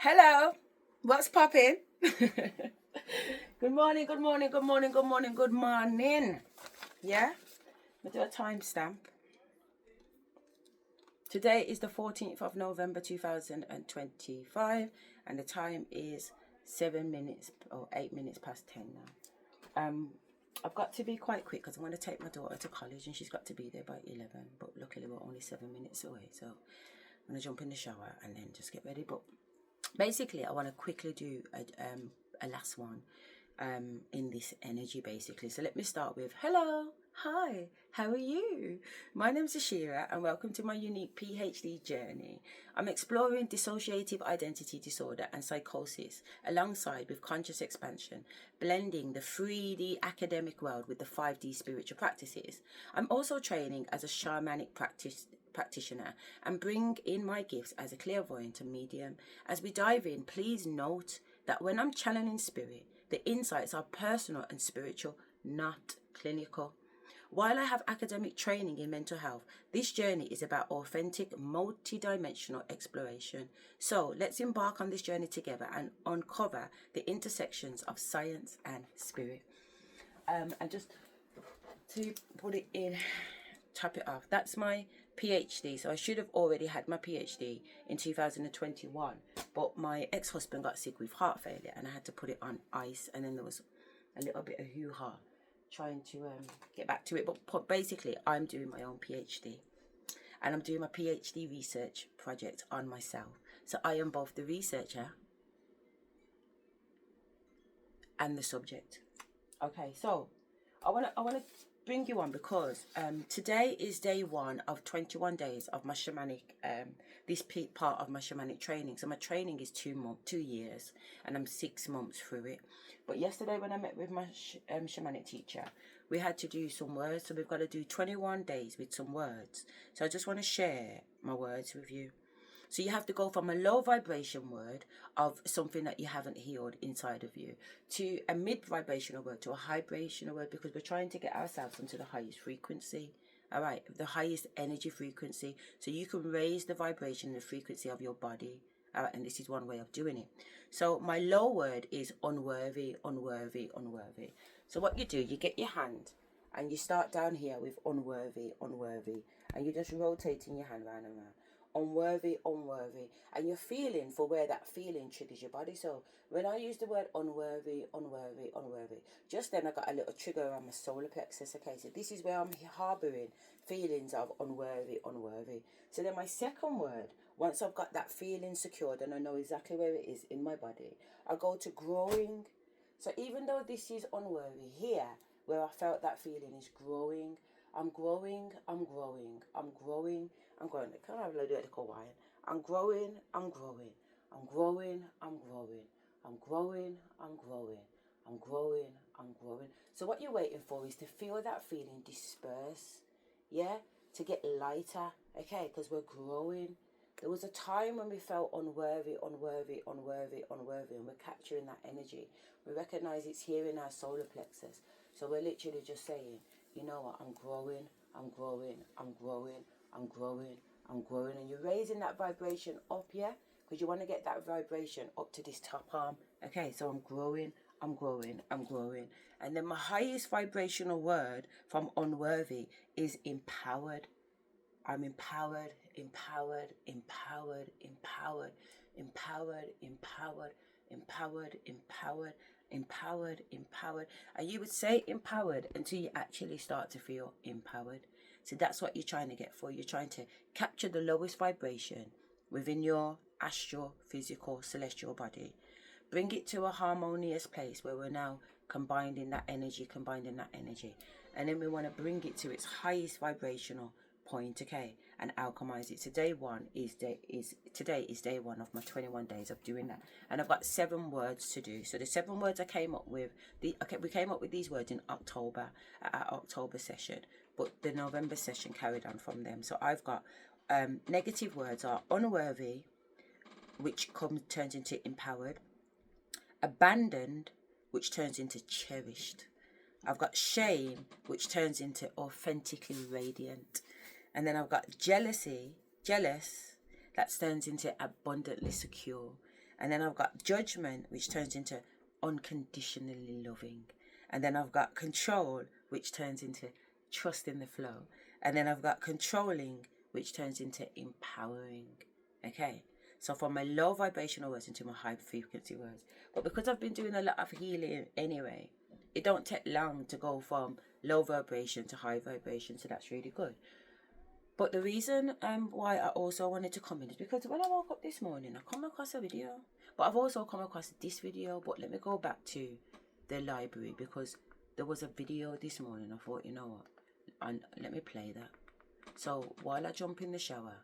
Hello, what's popping? Good morning, good morning, good morning, good morning, good morning. Yeah, we'll do a timestamp. Today is the 14th of November 2025, and the time is 7 minutes or 8 minutes past 10 now. I've got to be quite quick because I'm going to take my daughter to college and she's got to be there by 11, but luckily we're only 7 minutes away, so I'm going to jump in the shower and then just get ready. But basically I want to quickly do a last one in this energy basically. So let me start with hello, hi, how are you? My name's Asherah and welcome to my unique PhD journey. I'm exploring dissociative identity disorder and psychosis alongside with conscious expansion, blending the 3D academic world with the 5D spiritual practices. I'm also training as a shamanic practitioner and bring in my gifts as a clairvoyant and medium. As we dive in, please note that when I'm channeling spirit, the insights are personal and spiritual, not clinical. While I have academic training in mental health, this journey is about authentic, multi-dimensional exploration. So let's embark on this journey together and uncover the intersections of science and spirit. And just to put it in, top it off, that's my PhD. So I should have already had my PhD in 2021, but my ex-husband got sick with heart failure and I had to put it on ice, and then there was a little bit of hoo-ha trying to get back to it. But basically I'm doing my own PhD and I'm doing my PhD research project on myself. So I am both the researcher and the subject. Okay, so I want to bring you on because today is day 1 of 21 days of my shamanic, this part of my shamanic training. So my training is 2 years and I'm 6 months through it. But yesterday when I met with my shamanic teacher, we had to do some words. So we've got to do 21 days with some words. So I just want to share my words with you. So you have to go from a low vibration word of something that you haven't healed inside of you to a mid vibrational word to a high vibrational word, because we're trying to get ourselves into the highest frequency. All right, the highest energy frequency. So you can raise the vibration and the frequency of your body. All right, and this is one way of doing it. So my low word is unworthy, unworthy, unworthy. So what you do, you get your hand and you start down here with unworthy, unworthy, and you're just rotating your hand round and round. Unworthy, unworthy, and you're feeling for where that feeling triggers your body. So when I use the word unworthy, unworthy, unworthy, just then I got a little trigger around my solar plexus. Okay, so this is where I'm harboring feelings of unworthy, unworthy. So then my second word, once I've got that feeling secured and I know exactly where it is in my body, I go to growing. So even though this is unworthy, here where I felt that feeling is growing. I'm growing, I'm growing, I'm growing, I'm growing. Can I have a little wine? I'm growing, I'm growing, I'm growing, I'm growing, I'm growing, I'm growing, I'm growing, I'm growing. So what you're waiting for is to feel that feeling disperse, yeah? To get lighter, okay? Because we're growing. There was a time when we felt unworthy, unworthy, unworthy, unworthy, and we're capturing that energy. We recognize it's here in our solar plexus. So we're literally just saying, you know what, I'm growing, I'm growing, I'm growing, I'm growing, I'm growing. And you're raising that vibration up, yeah? Because you want to get that vibration up to this top arm. Okay, so I'm growing, I'm growing, I'm growing. And then my highest vibrational word from unworthy is empowered. I'm empowered, empowered, empowered, empowered, empowered, empowered, empowered, empowered, empowered, empowered. And you would say empowered until you actually start to feel empowered. So that's what you're trying to get for. You're trying to capture the lowest vibration within your astral, physical, celestial body. Bring it to a harmonious place where we're now combining that energy. And then we want to bring it to its highest vibrational point, okay, and alchemize it. So today is day 1 of my 21 days of doing that, and I've got 7 words to do. So the 7 words I came up with, we came up with these words in October at our October session, but the November session carried on from them. So I've got negative words are unworthy, which turns into empowered, abandoned, which turns into cherished. I've got shame, which turns into authentically radiant. And then I've got jealous, that turns into abundantly secure. And then I've got judgment, which turns into unconditionally loving. And then I've got control, which turns into trust in the flow. And then I've got controlling, which turns into empowering. Okay? So from my low vibrational words into my high frequency words. But because I've been doing a lot of healing anyway, it don't take long to go from low vibration to high vibration. So that's really good. But the reason why I also wanted to come in is because when I woke up this morning, I come across a video. But I've also come across this video. But let me go back to the library because there was a video this morning. I thought, you know what? And let me play that. So while I jump in the shower,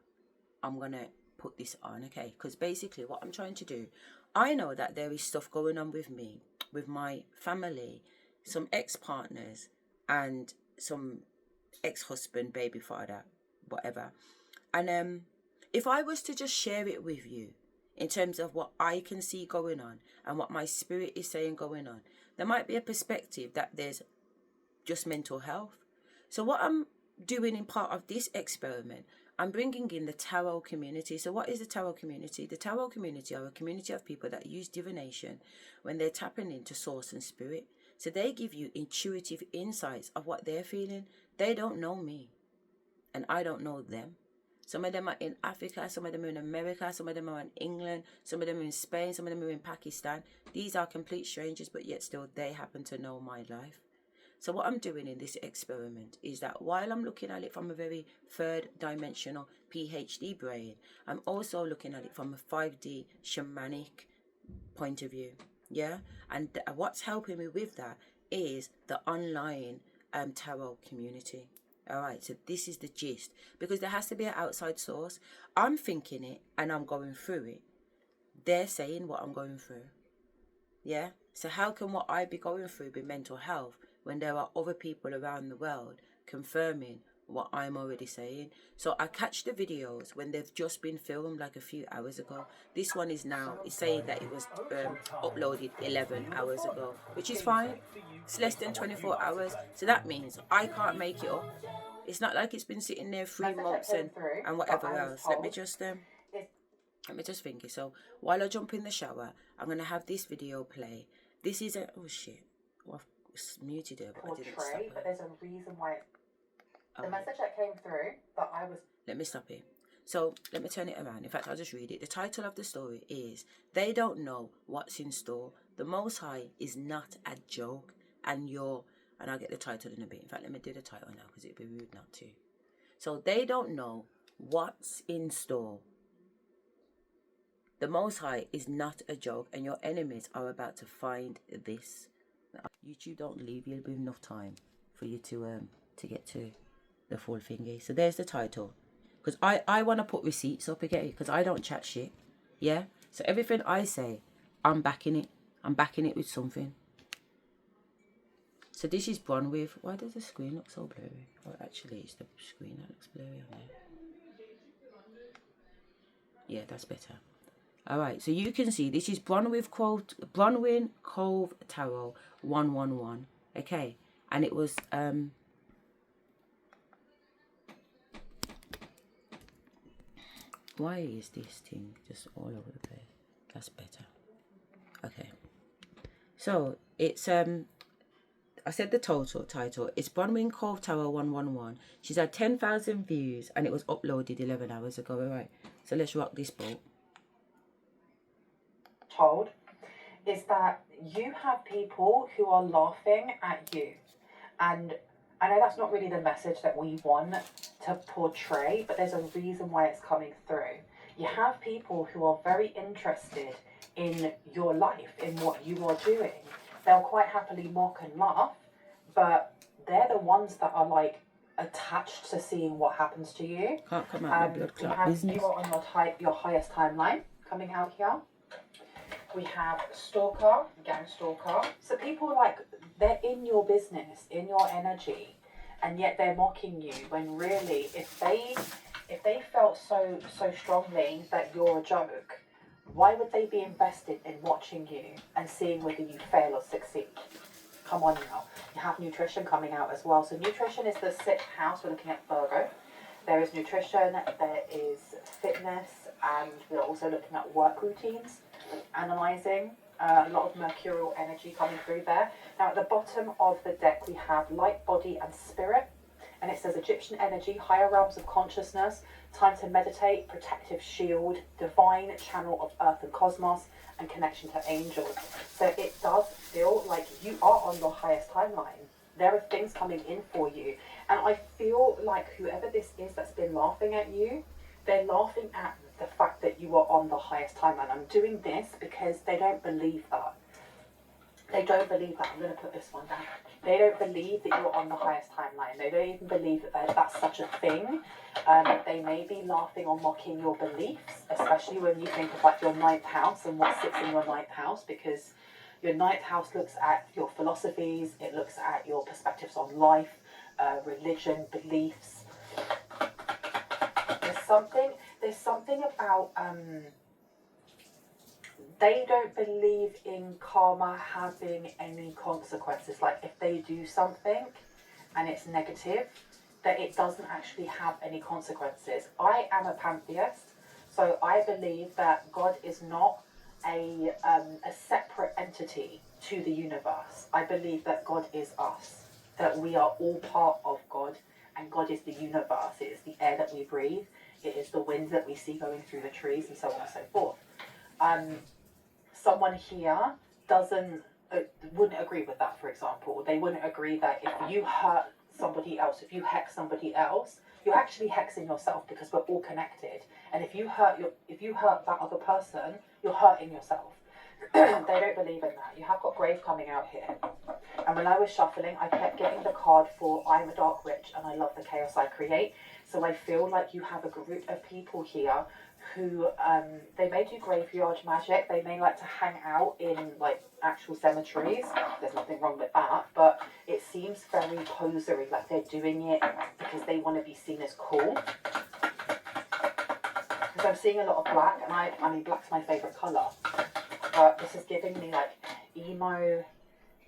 I'm going to put this on, okay? Because basically what I'm trying to do, I know that there is stuff going on with me, with my family, some ex-partners, and some ex-husband, baby father, whatever. And if I was to just share it with you in terms of what I can see going on and what my spirit is saying going on, there might be a perspective that there's just mental health. So what I'm doing in part of this experiment, I'm bringing in the tarot community. So what is the tarot community? The tarot community are a community of people that use divination when they're tapping into source and spirit. So they give you intuitive insights of what they're feeling. They don't know me, and I don't know them. Some of them are in Africa, some of them are in America, some of them are in England, some of them are in Spain, some of them are in Pakistan. These are complete strangers, but yet still they happen to know my life. So what I'm doing in this experiment is that while I'm looking at it from a very third dimensional PhD brain, I'm also looking at it from a 5D shamanic point of view. Yeah. And what's helping me with that is the online tarot community. All right. So this is the gist, because there has to be an outside source. I'm thinking it and I'm going through it. They're saying what I'm going through. Yeah. So how can what I be going through be mental health when there are other people around the world confirming what I'm already saying? So I catch the videos when they've just been filmed like a few hours ago. This one is now, it's saying that it was uploaded 11 hours ago, which is fine. It's less than 24 hours. So that means I can't make it up. It's not like it's been sitting there 3 months and whatever else. Let me just think it. So while I jump in the shower, I'm going to have this video play. This is a, oh shit. Well, I've muted it, but I didn't stop it. But there's a reason why the message that came through that I was... Let me stop it. So let me turn it around. In fact, I'll just read it. The title of the story is They Don't Know What's in Store. The Most High is Not a Joke. And I'll get the title in a bit. In fact, let me do the title now because it'd be rude not to. So they don't know what's in store. The Most High is not a joke, and your enemies are about to find this. YouTube don't leave you with enough time for you to get to the full thingy. So there's the title, because I want to put receipts up again, because I don't chat shit. Yeah. So everything I say, I'm backing it. I'm backing it with something. So this is Bronwyn. Why does the screen look so blurry? Well, actually, it's the screen that looks blurry on there. Yeah, that's better. All right, so you can see this is Bronwyn Cove Tarot 111. Okay, and it was why is this thing just all over the place? That's better. Okay, so it's I said the title. It's Bronwyn Cove Tarot 111. She's had 10,000 views and it was uploaded 11 hours ago. All right, so let's rock this boat. Told is that you have people who are laughing at you, and I know that's not really the message that we want to portray, but there's a reason why it's coming through. You have people who are very interested in your life, in what you are doing. They'll quite happily mock and laugh, but they're the ones that are like attached to seeing what happens to you. Can't come out my blood clot business. You are on your highest timeline coming out here. We have stalker, gang stalker. So people like, they're in your business, in your energy, and yet they're mocking you when really, if they felt so strongly that you're a joke, why would they be invested in watching you and seeing whether you fail or succeed? Come on now. You have nutrition coming out as well. So nutrition is the 6th house. We're looking at Virgo. There is nutrition, there is fitness, and we're also looking at work routines. analysing. A lot of mercurial energy coming through there. Now at the bottom of the deck we have light, body and spirit. And it says Egyptian energy, higher realms of consciousness, time to meditate, protective shield, divine channel of earth and cosmos, and connection to angels. So it does feel like you are on your highest timeline. There are things coming in for you. And I feel like whoever this is that's been laughing at you, they're laughing at the fact that you are on the highest timeline. I'm doing this because they don't believe that. They don't believe that. I'm going to put this one down. They don't believe that you're on the highest timeline. They don't even believe that that's such a thing. They may be laughing or mocking your beliefs, especially when you think of like your ninth house and what sits in your ninth house, because your ninth house looks at your philosophies, it looks at your perspectives on life, religion, beliefs. There's something about they don't believe in karma having any consequences. Like if they do something and it's negative, that it doesn't actually have any consequences. I am a pantheist, so I believe that God is not a separate entity to the universe. I believe that God is us, that we are all part of God, and God is the universe. It is the air that we breathe, it is the wind that we see going through the trees, and so on and so forth. Someone here wouldn't agree with that, for example. They wouldn't agree that if you hurt somebody else, if you hex somebody else, you're actually hexing yourself, because we're all connected. And if you hurt that other person, you're hurting yourself. They don't believe in that. You have got grave coming out here. And when I was shuffling, I kept getting the card for I'm a dark witch and I love the chaos I create. So I feel like you have a group of people here who they may do graveyard magic. They may like to hang out in like actual cemeteries. There's nothing wrong with that, but it seems very posery, like they're doing it because they want to be seen as cool. Because I'm seeing a lot of black, and I mean black's my favourite colour, but this is giving me like emo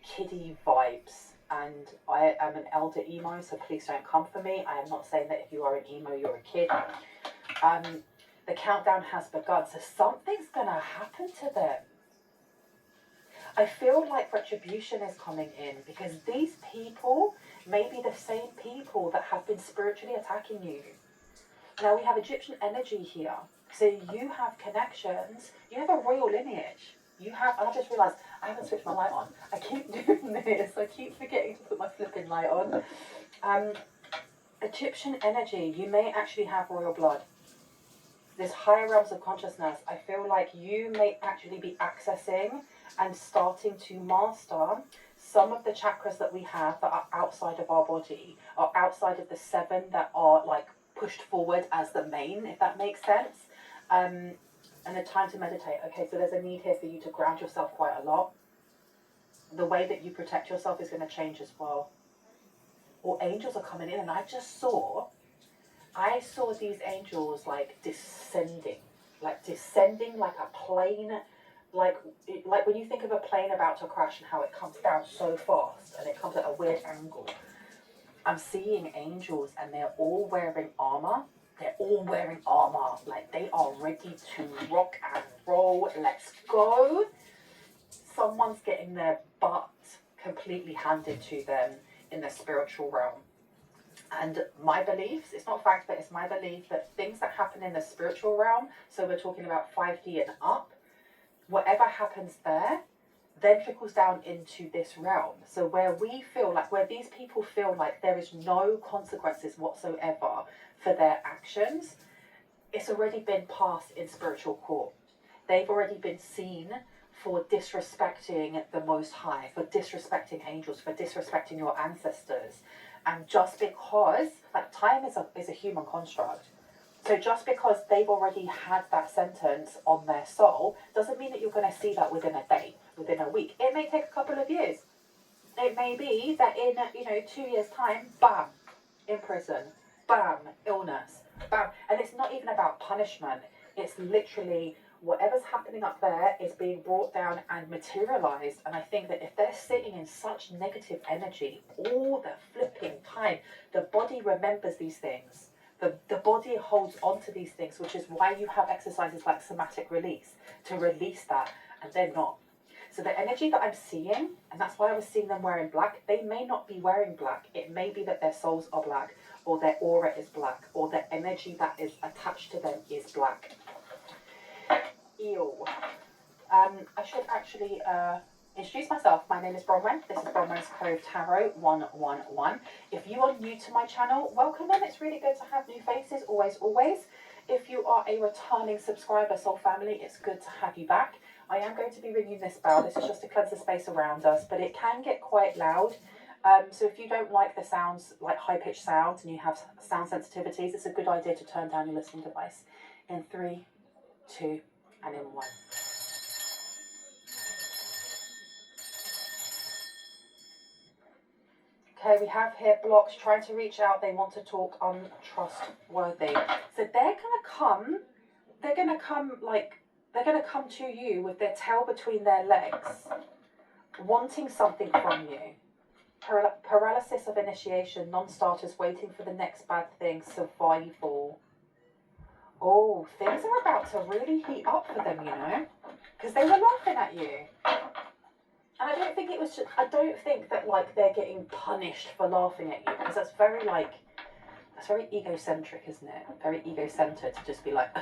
kiddie vibes, and I am an elder emo, so please don't come for me. I am not saying that if you are an emo you're a kid. The countdown has begun, so something's gonna happen to them. I feel like retribution is coming in, because these people may be the same people that have been spiritually attacking you. Now we have Egyptian energy here, so you have connections, you have a royal lineage. You have, and I just realised I haven't switched my light on. I keep doing this, I keep forgetting to put my flipping light on. Egyptian energy, you may actually have royal blood. This higher realms of consciousness, I feel like you may actually be accessing and starting to master some of the chakras that we have that are outside of our body, or outside of the 7 that are like pushed forward as the main, if that makes sense. And the time to meditate. Okay, so there's a need here for you to ground yourself quite a lot. The way that you protect yourself is going to change as well. Or angels are coming in, and I saw these angels like descending like a plane, like when you think of a plane about to crash and how it comes down so fast and it comes at a weird angle. I'm seeing angels, and they're all wearing armor. They're all wearing armor, like they are ready to rock and roll. Let's go. Someone's getting their butt completely handed to them in the spiritual realm. And my beliefs, it's not fact, but it's my belief that things that happen in the spiritual realm, so we're talking about 5D and up, whatever happens there then trickles down into this realm. So where these people feel like there is no consequences whatsoever for their actions, it's already been passed in spiritual court. They've already been seen for disrespecting the Most High, for disrespecting angels, for disrespecting your ancestors. And just because, like, time is a human construct. So just because they've already had that sentence on their soul doesn't mean that you're going to see that within a day, within a week. It may take a couple of years. It may be that in 2 years' time, bam, in prison, bam, illness, bam. And it's not even about punishment. It's literally whatever's happening up there is being brought down and materialized. And I think that if they're sitting in such negative energy all the flipping time, the body remembers these things. The body holds on to these things, which is why you have exercises like somatic release, to release that, and they're not. So the energy that I'm seeing, and that's why I was seeing them wearing black, they may not be wearing black. It may be that their souls are black, or their aura is black, or the energy that is attached to them is black. Ew. I should actually introduce myself. My name is Bronwyn. This is Bronwyn's Cove Tarot 111. If you are new to my channel, welcome in. It's really good to have new faces, always, always. If you are a returning subscriber, soul family, it's good to have you back. I am going to be ringing this bell. This is just to cleanse the space around us, but it can get quite loud. So if you don't like the sounds, like high-pitched sounds, and you have sound sensitivities, it's a good idea to turn down your listening device. In 3, 2, and in 1. Okay, we have here blocked, trying to reach out. They want to talk, untrustworthy. So they're gonna come to you with their tail between their legs, wanting something from you. Paralysis of initiation, non-starters waiting for the next bad thing, survival. Oh, things are about to really heat up for them, you know, because they were laughing at you. And I don't think that like they're getting punished for laughing at you, because that's very egocentric, isn't it? Very ego-centered to just be like,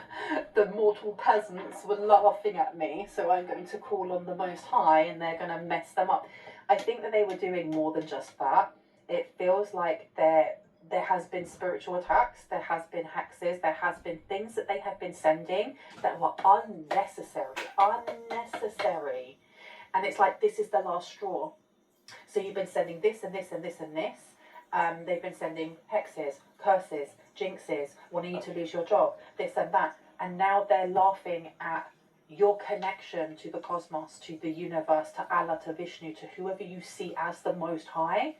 the mortal peasants were laughing at me, so I'm going to call on the Most High and they're going to mess them up. I think that they were doing more than just that. It feels like there has been spiritual attacks, there has been hexes, there has been things that they have been sending that were unnecessary. And it's like, this is the last straw. So you've been sending this and this and this and this. They've been sending hexes, curses, jinxes, wanting you to lose your job, this and that. And now they're laughing at your connection to the cosmos, to the universe, to Allah, to Vishnu, to whoever you see as the Most High.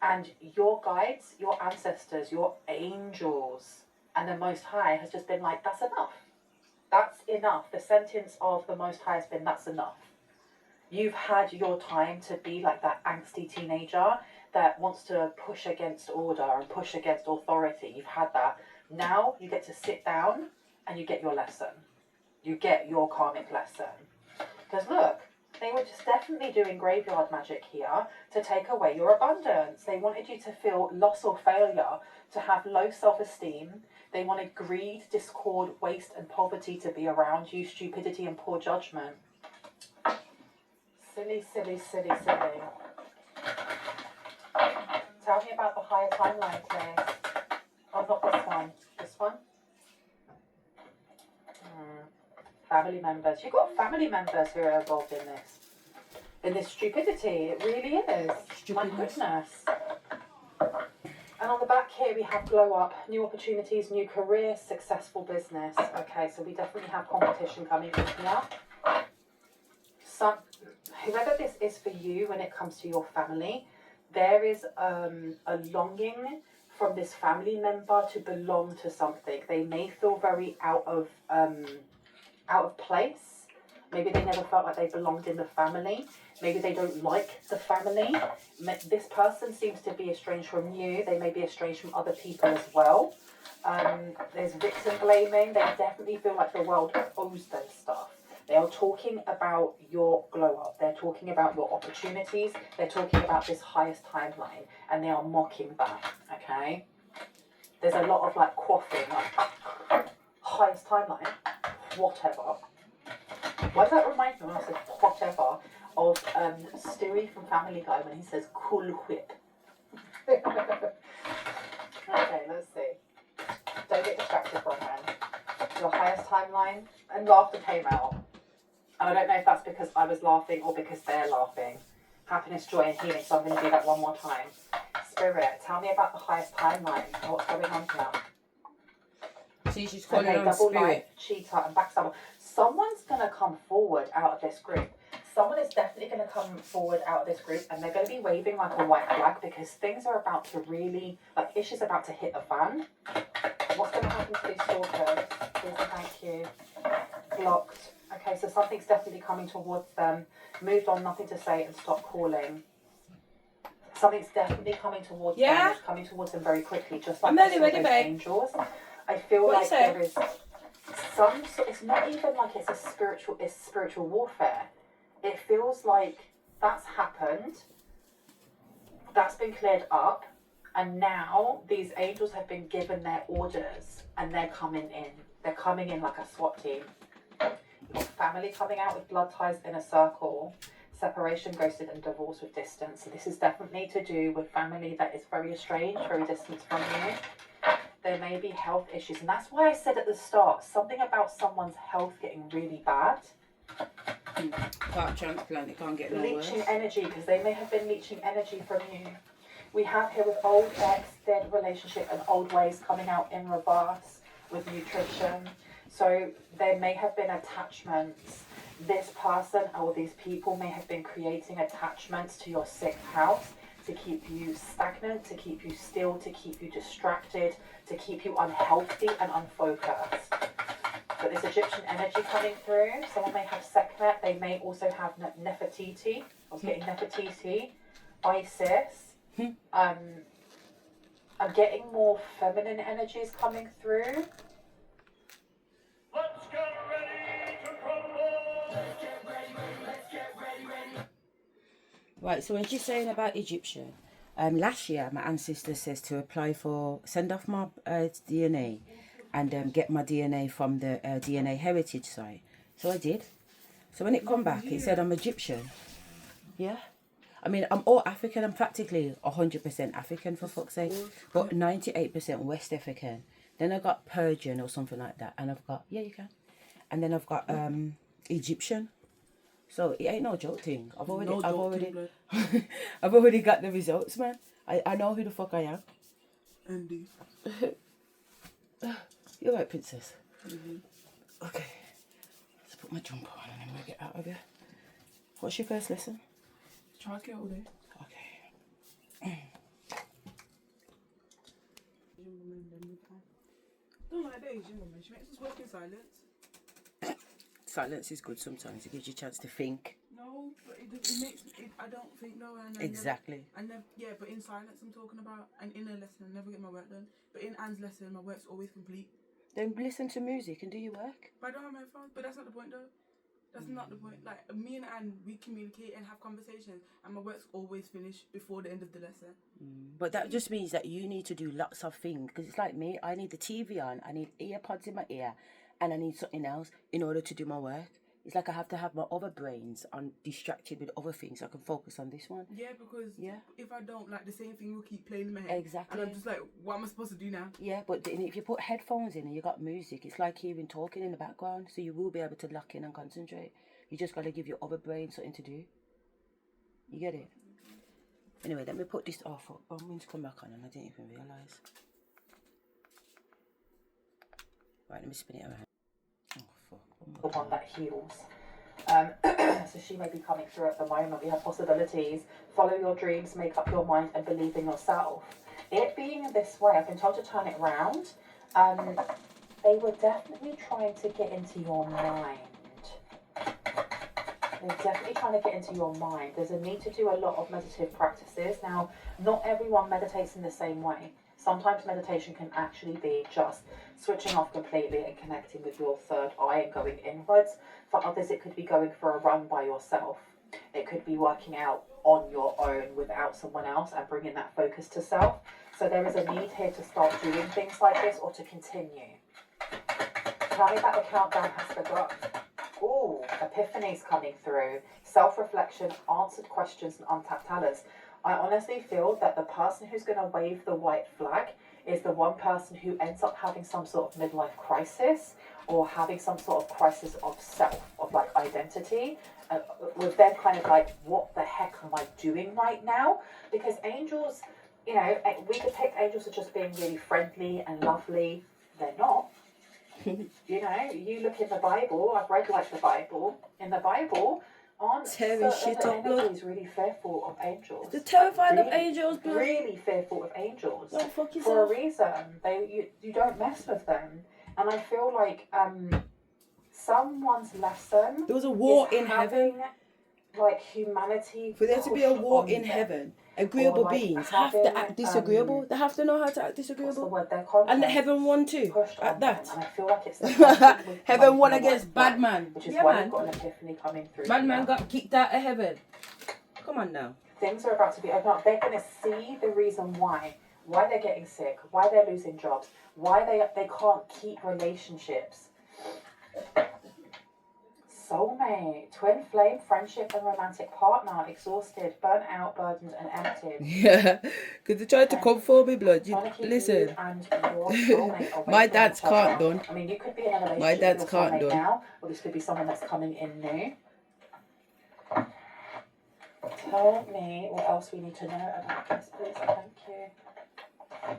And your guides, your ancestors, your angels, and the Most High has just been like, that's enough. That's enough. The sentence of the Most High has been, that's enough. You've had your time to be like that angsty teenager that wants to push against order and push against authority. You've had that. Now you get to sit down and you get your lesson. You get your karmic lesson. Because look, they were just definitely doing graveyard magic here to take away your abundance. They wanted you to feel loss or failure, to have low self-esteem. They wanted greed, discord, waste and poverty to be around you, stupidity and poor judgment. Silly, silly, silly, silly. Tell me about the higher timeline, please. Oh, not this one. This one? Family members. You've got family members who are involved in this. In this stupidity. It really is. My goodness. And on the back here we have glow up, new opportunities, new career, successful business. Okay, so we definitely have competition coming in here. Whoever this is for you when it comes to your family, there is a longing from this family member to belong to something. They may feel very out of place. Maybe they never felt like they belonged in the family. Maybe they don't like the family. This person seems to be estranged from you. They may be estranged from other people as well. There's victim blaming. They definitely feel like the world owes them stuff. They are talking about your glow up. They're talking about your opportunities. They're talking about this highest timeline, and they are mocking that. Okay. There's a lot of like quaffing, like highest timeline, whatever. Why does that remind me when I said whatever of Stewie from Family Guy when he says cool whip? Okay, let's see. Don't get distracted from him. Your highest timeline, and laughter came out. And I don't know if that's because I was laughing or because they're laughing. Happiness, joy and healing. So I'm going to do that one more time. Spirit, tell me about the highest timeline. What's going on here? So she's calling on double spirit. life, cheater and backstabber. Someone's going to come forward out of this group. Someone is definitely going to come forward out of this group, and they're going to be waving like a white flag because things are about to really, like ish is about to hit the fan. What's going to happen to these stalkers? Please and thank you. Blocked. Okay, so something's definitely coming towards them. Moved on, nothing to say, and stop calling. something's definitely coming towards them. It's coming towards them very quickly, just like I'm nearly ready, those babe. angels. I feel What like there is some. It's not even like it's spiritual warfare. It feels like that's happened. That's been cleared up, and now these angels have been given their orders, and they're coming in. They're coming in like a SWAT team. You've got family coming out with blood ties in a circle, separation, ghosted, and divorce with distance. So this is definitely to do with family that is very estranged, very distant from you. There may be health issues, and that's why I said at the start, something about someone's health getting really bad. Part transplant, it can't get no worse. Leeching energy, because they may have been leeching energy from you. We have here with old ex, dead relationship, and old ways coming out in reverse with nutrition. So there may have been attachments. This person or these people may have been creating attachments to your sixth house to keep you stagnant, to keep you still, to keep you distracted, to keep you unhealthy and unfocused. But this Egyptian energy coming through, someone may have Sekhmet, they may also have Nefertiti. I was getting Nefertiti, Isis. I'm getting more feminine energies coming through. Let's get ready to crumble! Let's get ready. Right, so when she's saying about Egyptian, last year my ancestor says to apply for, send off my DNA and get my DNA from the DNA heritage site. So I did. So when it come back, it said I'm Egyptian. Yeah. I mean, I'm all African. I'm practically 100% African, for fuck's sake. But 98% West African. Then I got Persian or something like that. And I've got, yeah, you can. And then I've got Egyptian. So it ain't no joke thing. I've already got the results, man. I know who the fuck I am. Andy. You're right, princess. Okay. Let's put my jumper on and then we'll get out of here. What's your first lesson? Try to get all day. Okay. Don't like that Asian woman. She makes us work in silence. Silence is good sometimes. It gives you a chance to think. No, but it makes it. I don't think no. Exactly. Yeah, but in silence I'm talking about, and in a lesson I never get my work done. But in Anne's lesson, my work's always complete. Then listen to music and do your work. But I don't have my phone. But that's not the point, though. That's not the point. Like, me and Anne, we communicate and have conversations, and my work's always finished before the end of the lesson. But that just means that you need to do lots of things. Because it's like me, I need the TV on, I need earpods in my ear, and I need something else in order to do my work. It's like I have to have my other brains on distracted with other things so I can focus on this one. Yeah, because if I don't, like, the same thing will keep playing in my head. Exactly. And I'm just like, what am I supposed to do now? Yeah, but if you put headphones in and you got music, it's like hearing talking in the background, so you will be able to lock in and concentrate. You just got to give your other brain something to do. You get it? Anyway, let me put this off. I'm going to come back on and I didn't even realise. Right, let me spin it around. Oh, fuck. The one that heals. So she may be coming through at the moment. We have possibilities. Follow your dreams, make up your mind, and believe in yourself. It being in this way, I've been told to turn it round. They were definitely trying to get into your mind. They're definitely trying to get into your mind. There's a need to do a lot of meditative practices. Now, not everyone meditates in the same way. Sometimes meditation can actually be just switching off completely and connecting with your third eye and going inwards. For others, it could be going for a run by yourself. It could be working out on your own without someone else and bringing that focus to self. So there is a need here to start doing things like this or to continue. Tell me about the countdown has begun. Ooh, epiphanies coming through. Self-reflection, answered questions, and untapped talents. I honestly feel that the person who's going to wave the white flag is the one person who ends up having some sort of midlife crisis or having some sort of crisis of self, of like identity, with them kind of like, what the heck am I doing right now? Because angels, you know, we depict angels as just being really friendly and lovely. They're not. You know, you look in the Bible, I've read like the Bible. In the Bible, aren't certain energies really fearful of angels? They're terrified really, of angels, blood. Really fearful of angels. Don't fuck yourself. For a reason. You don't mess with them. And I feel like someone's lesson. There was a war is in heaven. Like humanity. For there to be a war in heaven, agreeable or, like, beings have to having, act disagreeable. They have to know how to act what's the disagreeable. word? Their content And heaven won too. pushed At on that. them, and I feel like it's the person with Heaven won making the against right bad plan, man. which is Yeah, why man. we've got an epiphany coming through. Bad man here. got kicked out of heaven. Come on now. Things are about to be opened up. They're going to see the reason why they're getting sick, why they're losing jobs, why they can't keep relationships. Soulmate, twin flame, friendship and romantic partner, exhausted, burnt out, burdened and emptied. Yeah, because they tried to come for me, blood. You, Trying to keep listen. you and your soulmate away My from dance each other. can't done. I mean, you could be in a relationship My dance with your can't soulmate done. now, or this could be someone that's coming in new. Tell me what else we need to know about this, please. Thank you.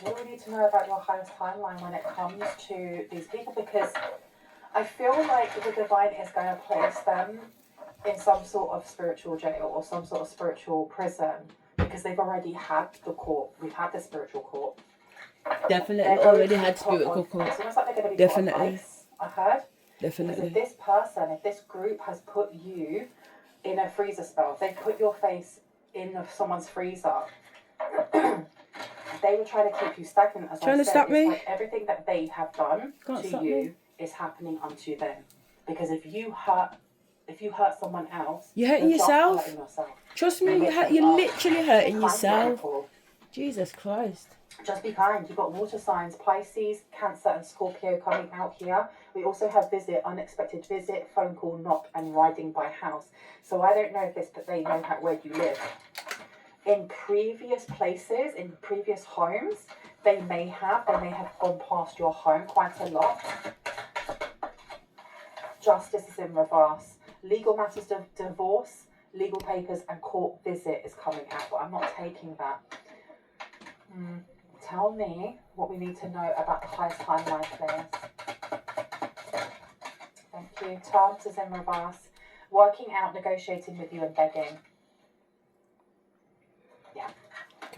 What do we need to know about your highest timeline when it comes to these people? Because I feel like the divine is going to place them in some sort of spiritual jail or some sort of spiritual prison, because they've already had the court. We've had the spiritual court. Definitely They're already going had to be put spiritual on- court. It's almost like they're going to be Definitely. put on ice, I heard. Because Definitely. if this person, if this group has put you in a freezer spell, if they put your face in someone's freezer, they were trying to keep you stagnant. As Trying I to said, stop it's me? like everything that they have done Can't to stop you me. is happening unto them. Because if you hurt someone else, You're hurting just yourself. hurting yourself. Trust me, You're you're literally hurting Be kind to yourself. people. Jesus Christ. Just be kind. You've got water signs, Pisces, Cancer and Scorpio coming out here. We also have visit, unexpected visit, phone call, knock and riding by house. So I don't know if this, but they know where you live. In previous places, in previous homes, they may have gone past your home quite a lot. Justice is in reverse. Legal matters of divorce, legal papers and court visit is coming out, but I'm not taking that. Tell me what we need to know about the highest timeline, please. Thank you. Terms is in reverse. Working out, negotiating with you and begging. Yeah.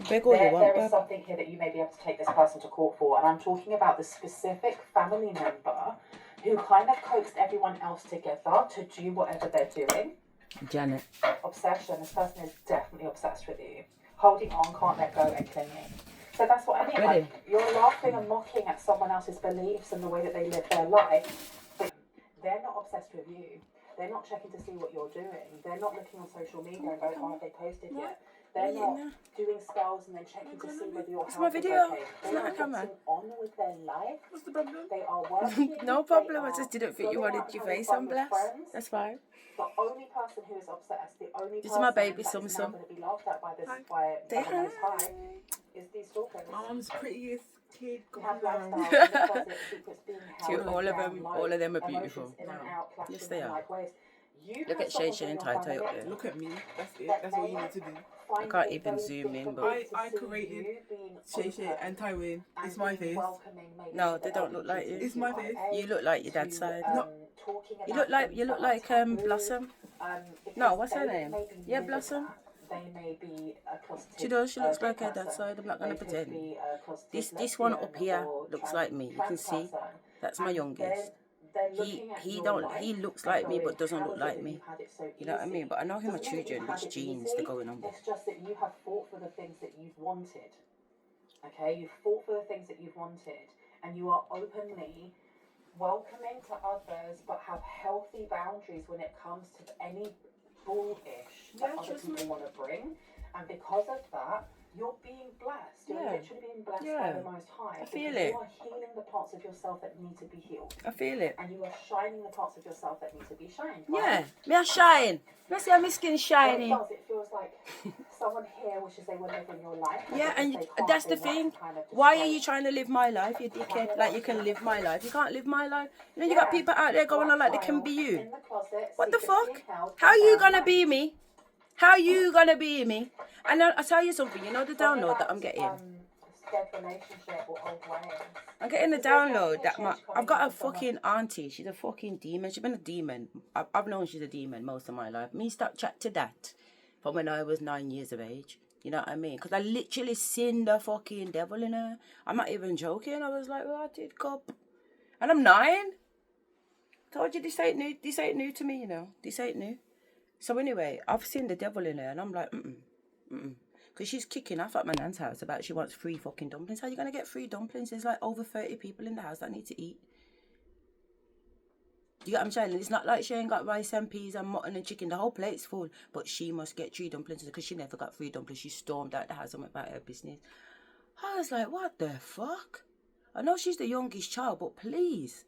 Beg all you want, There is babe. something here that you may be able to take this person to court for, and I'm talking about the specific family member who kind of coaxed everyone else together to do whatever they're doing. Janet. Obsession. This person is definitely obsessed with you. Holding on, can't let go, and clinging. So that's what I mean. Ready? Like, you're laughing and mocking at someone else's beliefs and the way that they live their life, but they're not obsessed with you. They're not checking to see what you're doing. They're not looking on social media and going, oh, have they posted yet? They're not doing spells and then checking to see whether your It's health my is video. okay. It's They not are a camera. getting on with their life. What's the problem? They are working. No they problem. I are just didn't think you going wanted out your and having face fun on with blast. friends. That's fine. The only person who is obsessed, the only This is person my baby, that Sum is Sum. now going to be laughed at by this, Hi. by Say the Most High, is these stalkers. Mom's prettiest kid. We have Come lifestyles on. in the closet, secrets being See, held all of down them- low, all of them are emotions beautiful. in and No. out, clashing Yes, they in are. like ways. You Look have at someone Shay who and you're Taito finding up it there. Look at me. That's it. that That's all they you need to do. find can't it even very zoom in, difficult but- I to see created you being Shay Shay open and Tywin. It's and my being face. welcoming maybe No, to they the don't look like you. It's my face. LGBTQIA, You look like your dad's to, side. talking You about look like things you look that are like taboo, Blossom. because No, what's her they name? may be Yeah, living Blossom. that. They may be a closeted, She does. She looks gay like her dad's person. side. I'm not gonna They could pretend. be a closeted This one lesbian up here or looks trans- like me. You can trans see. person. That's my And youngest. they're looking at He your don't. life He looks and like me, going, but doesn't "How look is it like that me. you've had it so You know what I easy?" mean? But I know him my Doesn't mean that children. you've had Which it genes easy. they're going on with. It's just that you have fought for the things that you've wanted. Okay, you've fought for the things that you've wanted, and you are openly welcoming to others, but have healthy boundaries when it comes to any bullish that Yeah, other trust people me. want to bring. And because of that, you're being blessed. You're Yeah. literally being blessed by Yeah. the Most High. I feel because it. You are healing the parts of yourself that need to be healed. I feel it. And you are shining the parts of yourself that need to be shined. Yeah. Right? Me a shine. Me see how my skin Well, it shiny. does. It feels like someone here wishes they were living your life. but Yeah, because and they can't, that's they the want to thing. kind of Why are destroy you it. trying to live my life, you dickhead? Like you can live my life. You can't live my life. You know, you got Yeah. people out there going on like they can Black be child you. in the closet, What the secrets fuck? being held How in you bound gonna life. be me? How you gonna be me? And I'll tell you something. You know the Talking download that about, I'm getting. dead relationship or old ways. I'm getting the Because there's download definitely that a my change I've coming got a into someone. fucking auntie. She's a fucking demon. She's been a demon. I've known she's a demon most of my life. Me start chat to that from when I was 9 years of age. You know what I mean? Because I literally seen the fucking devil in her. I'm not even joking. I was like, oh, I did cop. And I'm 9. Told you this ain't new. This ain't new to me, you know. This ain't new. So anyway, I've seen the devil in her, and I'm like, because she's kicking off at my nan's house about she wants free fucking dumplings. How are you gonna get free dumplings? There's like over 30 people in the house that need to eat. You get what I'm saying? And it's not like she ain't got rice and peas and mutton and chicken. The whole plate's full, but she must get free dumplings because she never got free dumplings. She stormed out the house and went about her business. I was like, what the fuck? I know she's the youngest child, but please.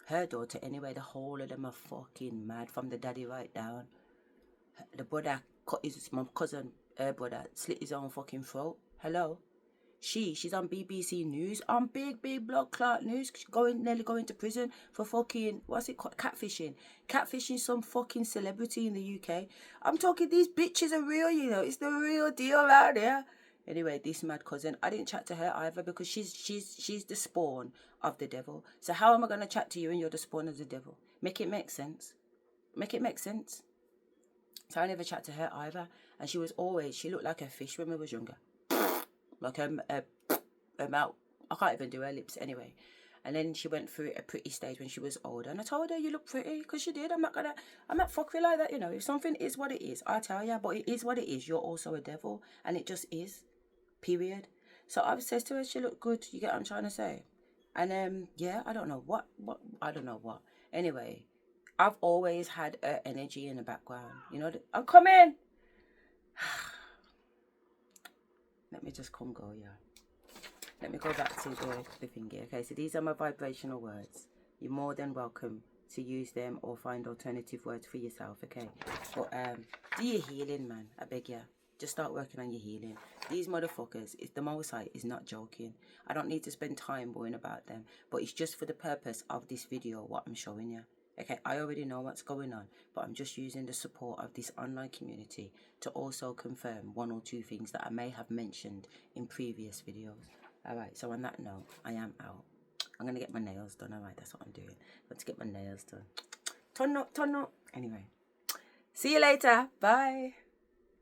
Her daughter, anyway, the whole of them are fucking mad from the daddy right down. The brother cut his my cousin, her brother, slit his own fucking throat. Hello? She's on BBC News, on big blood clot news, nearly going to prison for fucking, what's it called, catfishing. Catfishing some fucking celebrity in the UK. I'm talking, these bitches are real, you know, it's the real deal out there. Anyway, this mad cousin, I didn't chat to her either because she's the spawn of the devil. So how am I going to chat to you and you're the spawn of the devil? Make it make sense. Make it make sense. So I never chat to her either. And she looked like a fish when we was younger. Like her mouth, I can't even do her lips anyway. And then she went through a pretty stage when she was older. And I told her, you look pretty, because she did. I'm not fuckery like that, you know. If something is what it is, I tell you, but it is what it is. You're also a devil. And it just is. Period. So I said to her, she looked good. You get what I'm trying to say? And yeah, I don't know what. Anyway, I've always had her energy in the background. You know, I'm coming. Let me just come go, yeah. Let me go back to the thingy. Okay, so these are my vibrational words. You're more than welcome to use them or find alternative words for yourself, okay? But do your healing, man. I beg you. Just start working on your healing. These motherfuckers, the Most High is not joking. I don't need to spend time worrying about them, but it's just for the purpose of this video, what I'm showing you. Okay, I already know what's going on, but I'm just using the support of this online community to also confirm one or two things that I may have mentioned in previous videos. Alright, so on that note, I am out. I'm going to get my nails done, alright, that's what I'm doing. Got to get my nails done. Turn up. Anyway, see you later. Bye.